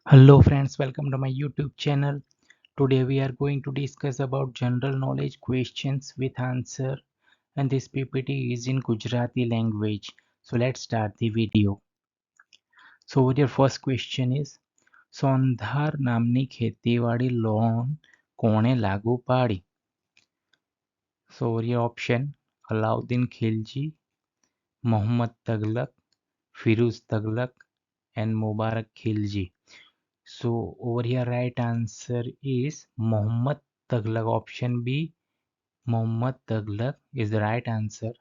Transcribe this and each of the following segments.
Hello friends, welcome to my YouTube channel. Today we are going to discuss about general knowledge questions with answer, and this PPT is in Gujarati language. So let's start the video. So your first question is સોંધાર નામની ખેતીવાડી loan કોણે લાગુ પાડી? So your option Alauddin Khilji, Muhammad Taghlaq, Firuz Taghlaq and Mubarak Khilji. So over here right answer is Muhammad Taghlaq. Option B, Muhammad Taghlaq is the right answer.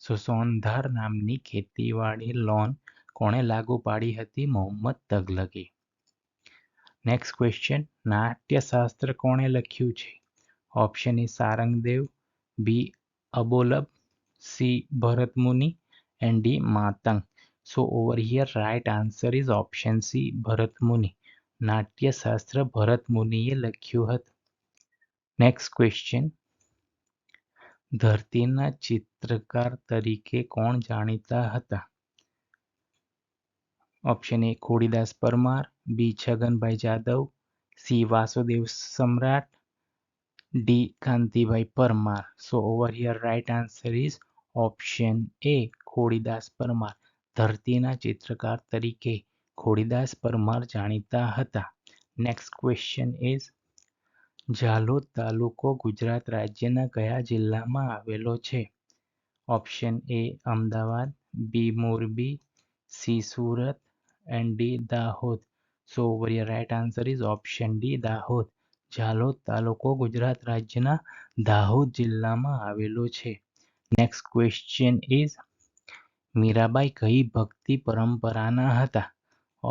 So સોંધાર નામની ખેતીવાડી loan કોણે લાગુ પાડી હતી? મોહમ્મદ તગલકે. નેક્સ્ટ ક્વેશ્ચન, નાટ્યશાસ્ત્ર કોણે લખ્યું છે? ઓપ્શન એ સારંગદેવ, બી અબોલબ, C Bharatmuni and D Matang. So over here right answer is option C, Bharatmuni. Natyashastra ભરતમુનિએ લખ્યું હતું. નેક્સ્ટ ક્વેશ્ચન, ધરતીના ચિત્રકાર તરીકે કોણ જાણીતા હતા? Option A Khodidas Parmar, B Chhaganbhai Jadav, C Vasudev Samrat, D Kantibhai Parmar. So over here right answer is option A Khodidas Parmar. ધરતીના ચિત્રકાર તરીકે ખોડીદાસ પરમાર જાણીતા હતા. નેક્સ્ટ ક્વેશ્ચન ઇઝ ઝાલોદ તાલુકો ગુજરાત રાજ્યના કયા જિલ્લામાં આવેલો છે? Option A Ahmedabad, B Morbi, C Surat and D Dahod. So over here right answer is option D, Dahod. Zalod તાલુકો ગુજરાત રાજ્યના દાહોદ જિલ્લામાં આવેલો છે. નેક્સ્ટ ક્વેશ્ચન ઇઝ મીરાબાઈ કઈ ભક્તિ પરંપરાના હતા?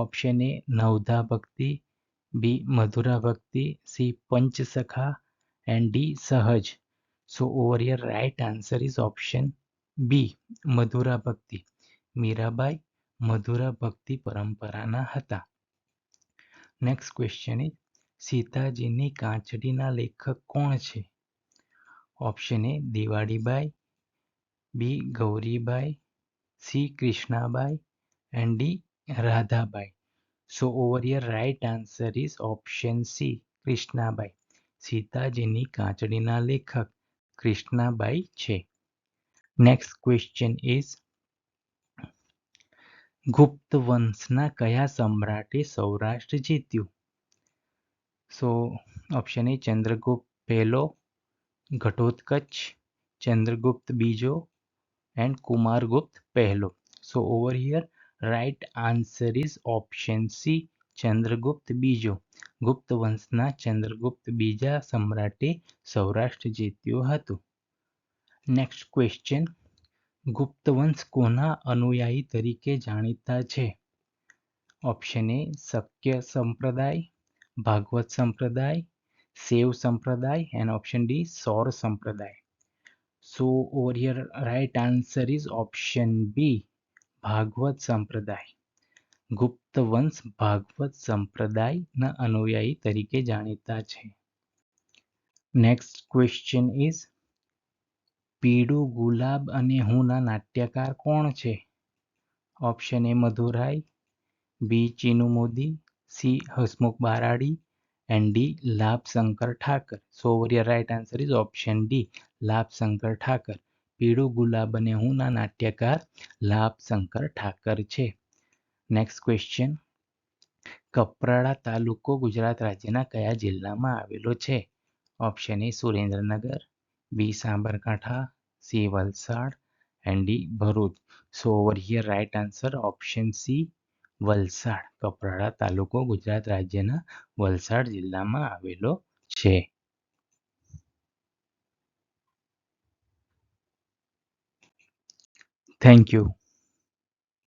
ઓપ્શન એ નવધા ભક્તિ, બી મધુરા ભક્તિ, સી પંચસખા and D સહજ. So over here right answer is option B, મધુરા ભક્તિ. મીરાબાઈ મધુરા ભક્તિ પરંપરાના હતા. નેક્સ્ટ ક્વેશ્ચન ઇઝ સીતાજીની કાંચડીના લેખક કોણ છે? Option A Diwalibai, B Gauribai, C Krishnabai and D Radhabai. So over here right answer is option C, Krishnabai. સીતાજીની કાંચડીના લેખક કૃષ્ણાબાઈ છે. નેક્સ્ટ ક્વેશ્ચન ઇઝ ગુપ્ત વંશના કયા સમ્રાટે સૌરાષ્ટ્ર જીત્યું? સો ઓપ્શન એ ચંદ્રગુપ્ત પહેલો, ઘટોત્કચ, ચંદ્રગુપ્ત બીજો and કુમારગુપ્ત પહેલો. So over here right answer is option C, Chandragupta બીજો. ગુપ્ત વંશના ચંદ્રગુપ્ત બીજા સમ્રાટે સૌરાષ્ટ્ર જીત્યું હતું. નેક્સ્ટ ક્વેશ્ચન, ગુપ્ત વંશ કોના અનુયાયી તરીકે જાણીતા છે? ઓપ્શન એ શક્ય સંપ્રદાય, ભાગવત સંપ્રદાય, શૈવ સંપ્રદાય and option D સૌર સંપ્રદાય. So over here right answer is option B, Bhagavat સંપ્રદાય. ગુપ્ત વંશ ભાગવત સંપ્રદાયના અનુયાયી તરીકે જાણીતા છે. નેક્સ્ટ ક્વેશ્ચન ઇઝ પીળું ગુલાબ અને હુંના નાટ્યકાર કોણ છે? Option A Madhu Rai, B Chinu Modi, C Hasmukh Baradi and D Labhshankar Thakar. So over here right answer is option D, Labhshankar Thakar. પીળું ગુલાબ અને હુંના નાટ્યકાર લાભશંકર ઠાકર છે. નેક્સ્ટ ક્વેશ્ચન, કપરાડા તાલુકો ગુજરાત રાજ્યના કયા જિલ્લામાં આવેલો છે? Option A Surendranagar, B Sabarkantha, C Valsad and D Bharuch. So over here right answer option C, Valsad. Kaprada તાલુકો ગુજરાત રાજ્યના વલસાડ જિલ્લામાં આવેલો છે. Thank you.